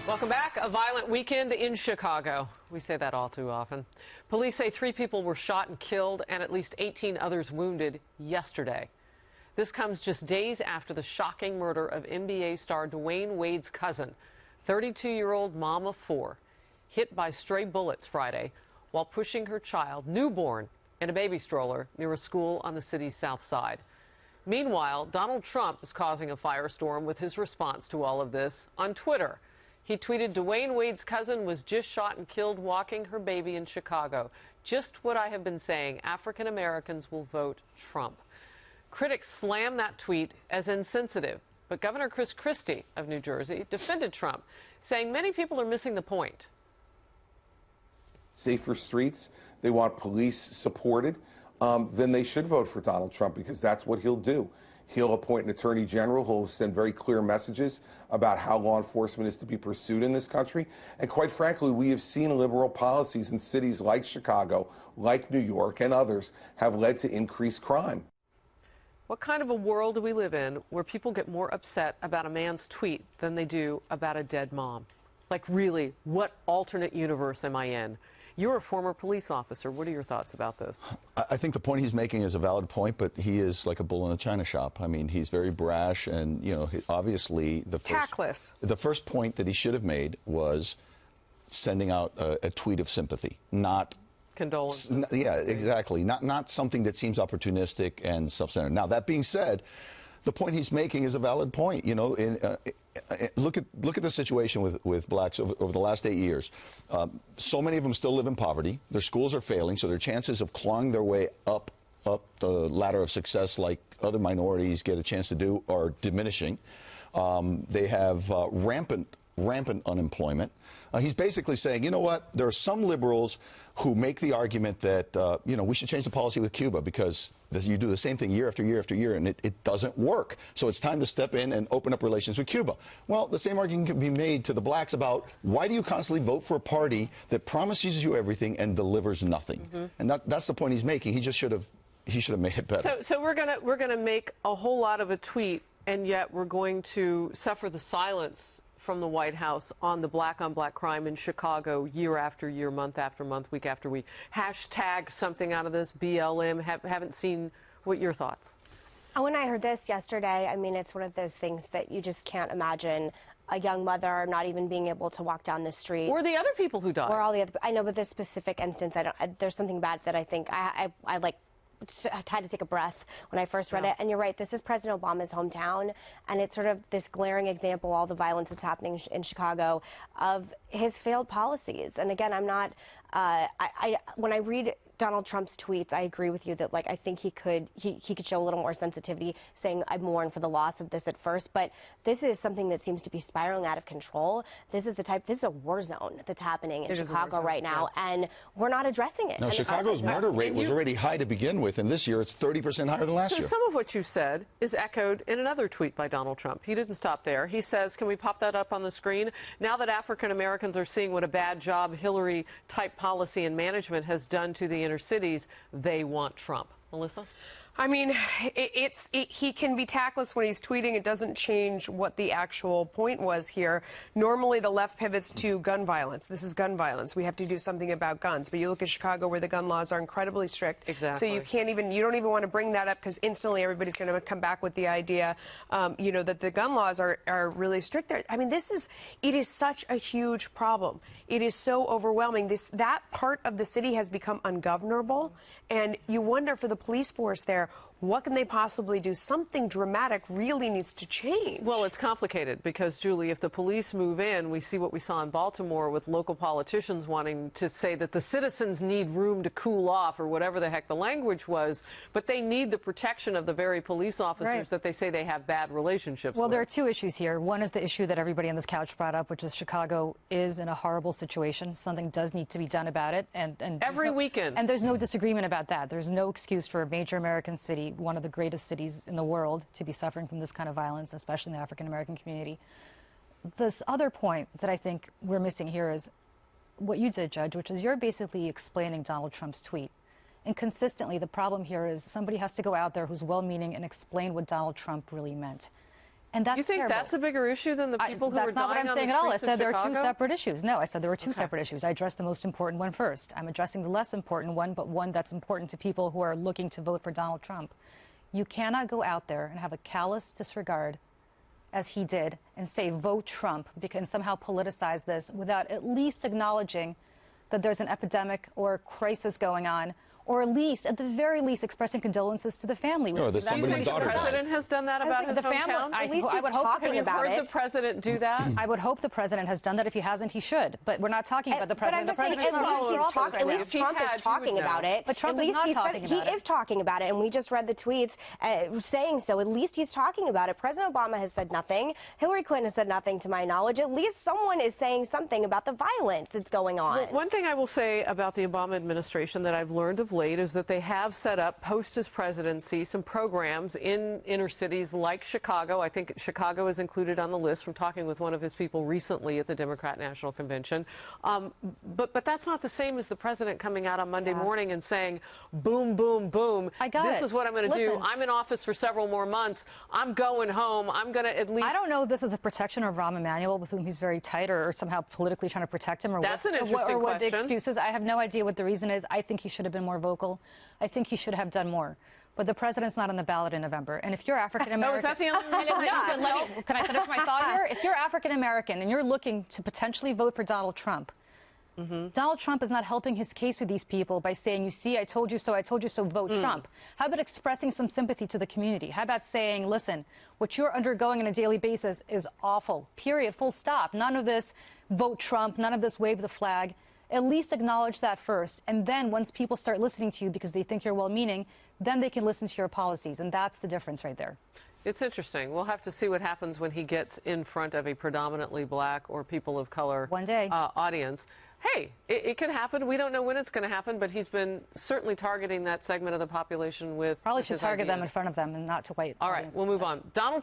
Welcome back. A violent weekend in Chicago. We say that all too often. Police say 3 people were shot and killed and at least 18 others wounded yesterday. This comes just days after the shocking murder of NBA star Dwyane Wade's cousin, 32-year-old mom of 4, hit by stray bullets Friday while pushing her child, newborn, in a baby stroller near a school on the city's south side. Meanwhile, Donald Trump is causing a firestorm with his response to all of this on Twitter. He tweeted, "Dwyane Wade's cousin was just shot and killed walking her baby in Chicago. Just what I have been saying. African Americans will vote Trump." Critics slammed that tweet as insensitive, but Governor Chris Christie of New Jersey defended Trump, saying many people are missing the point. Safer streets, they want police supported, then they should vote for Donald Trump, because that's what he'll do. He'll appoint an attorney general who will send very clear messages about how law enforcement is to be pursued in this country. And quite frankly, we have seen liberal policies in cities like Chicago, like New York, and others have led to increased crime. What kind of a world do we live in where people get more upset about a man's tweet than they do about a dead mom? Like, really, what alternate universe am I in? You're a former police officer. What are your thoughts about this? I think the point he's making is a valid point, but he is like a bull in a china shop. I mean, he's very brash, and, you know, obviously tactless. The first point that he should have made was sending out a tweet of sympathy, not condolence. Yeah, exactly. Not something that seems opportunistic and self-centered. Now, that being said, the point he's making is a valid point. You know, look at the situation with blacks over the last 8 years. So many of them still live in poverty. Their schools are failing, so their chances of clawing their way up the ladder of success, like other minorities get a chance to do, are diminishing. They have rampant unemployment. He's basically saying, you know what, there are some liberals who make the argument that, you know, we should change the policy with Cuba because you do the same thing year after year after year, and it doesn't work. So it's time to step in and open up relations with Cuba. Well, the same argument can be made to the blacks about why do you constantly vote for a party that promises you everything and delivers nothing? Mm-hmm. And that's the point he's making. He just should have made it better. So we're gonna make a whole lot of a tweet, and yet we're going to suffer the silence from the White House on the black-on-black crime in Chicago year after year, month after month, week after week. Hashtag something out of this, BLM. Haven't seen. What your thoughts? When I heard this yesterday, I mean, it's one of those things that you just can't imagine a young mother not even being able to walk down the street. Or the other people who died. Or all the other. I know, but this specific instance, there's something bad that I think I like. I had to take a breath when I first read it. And you're right, this is President Obama's hometown, and it's sort of this glaring example, all the violence that's happening in Chicago, of his failed policies. And again, I'm not, when I read Donald Trump's tweets, I agree with you that, like, I think he could show a little more sensitivity, saying I mourn for the loss of this at first, but this is something that seems to be spiraling out of control. This is a war zone that's happening in Chicago right now, and we're not addressing it. Now, Chicago's murder rate was already high to begin with, and this year it's 30% higher than last year. Some of what you said is echoed in another tweet by Donald Trump. He didn't stop there. He says, can we pop that up on the screen? Now that African Americans are seeing what a bad job Hillary-type policy and management has done to the inner cities, they want Trump. Melissa? I mean, he can be tactless when he's tweeting. It doesn't change what the actual point was here. Normally, the left pivots to gun violence. This is gun violence. We have to do something about guns. But you look at Chicago, where the gun laws are incredibly strict. Exactly. So you don't even want to bring that up, because instantly everybody's going to come back with the idea, you know, that the gun laws are really strict there. I mean, it is such a huge problem. It is so overwhelming. That part of the city has become ungovernable, and you wonder for the police force there, what can they possibly do? Something dramatic really needs to change. Well, it's complicated because, Julie, if the police move in, we see what we saw in Baltimore with local politicians wanting to say that the citizens need room to cool off, or whatever the heck the language was, but they need the protection of the very police officers that they say they have bad relationships with. Well, there are two issues here. One is the issue that everybody on this couch brought up, which is Chicago is in a horrible situation. Something does need to be done about it. And every weekend. And there's no disagreement about that. There's no excuse for a major American city, one of the greatest cities in the world, to be suffering from this kind of violence, especially in the African-American community. This other point that I think we're missing here is what you did, Judge, which is you're basically explaining Donald Trump's tweet. And consistently, the problem here is somebody has to go out there who's well-meaning and explain what Donald Trump really meant. And that's You think terrible. that's a bigger issue than the people who are That's not what dying I'm on saying the at all. I streets said of there were two Chicago? separate issues. No, I said there were two Okay. separate issues. I addressed the most important one first. I'm addressing the less important one, but one that's important to people who are looking to vote for Donald Trump. You cannot go out there and have a callous disregard, as he did, and say vote Trump and somehow politicize this without at least acknowledging that there's an epidemic or a crisis going on, or at the very least, expressing condolences to the family. Or that Do you somebody's think the daughter died. president has done that about his the family- hometown? I- At least I he's would hope- talking Have you about heard it. the president do that? I would hope the president has done that. If he hasn't, he should. But we're not talking about the president. But I'm just saying, the president not is not following at right least now. If Trump he had, is you would talking know. about it. But Trump at is least not he talking said, about he it. is talking about it, and we just read the tweets saying so. At least he's talking about it. President Obama has said nothing. Hillary Clinton has said nothing, to my knowledge. At least someone is saying something about the violence that's going on. Well, one thing I will say about the Obama administration that I've learned of late is that they have set up, post his presidency, some programs in inner cities like Chicago. I think Chicago is included on the list from talking with one of his people recently at the Democrat National Convention. But that's not the same as the president coming out on Monday morning and saying, boom, boom, boom. I got this it. is what I'm going to do. Listen. I'm in office for several more months. I'm going home. I'm going to at least... I don't know if this is a protection of Rahm Emanuel, with whom he's very tight, or somehow politically trying to protect him, or That's what, an interesting or what the question. excuse is. I have no idea what the reason is. I think he should have been more vocal. I think he should have done more. But the president's not on the ballot in November. And if you're African American, Oh, is that the only reason he's not? Can I finish my thought here? If you're African American and you're looking to potentially vote for Donald Trump, Donald Trump is not helping his case with these people by saying, you see, I told you so, vote Trump. How about expressing some sympathy to the community? How about saying, listen, what you're undergoing on a daily basis is awful, period, full stop. None of this vote Trump, none of this wave the flag. At least acknowledge that first. And then once people start listening to you because they think you're well-meaning, then they can listen to your policies. And that's the difference right there. It's interesting. We'll have to see what happens when he gets in front of a predominantly black or people of color One day. Audience. Hey, it can happen. We don't know when it's going to happen, but he's been certainly targeting that segment of the population with Probably with should his target them ideas. in front of them and not to white All right, audiences. we'll move on. Donald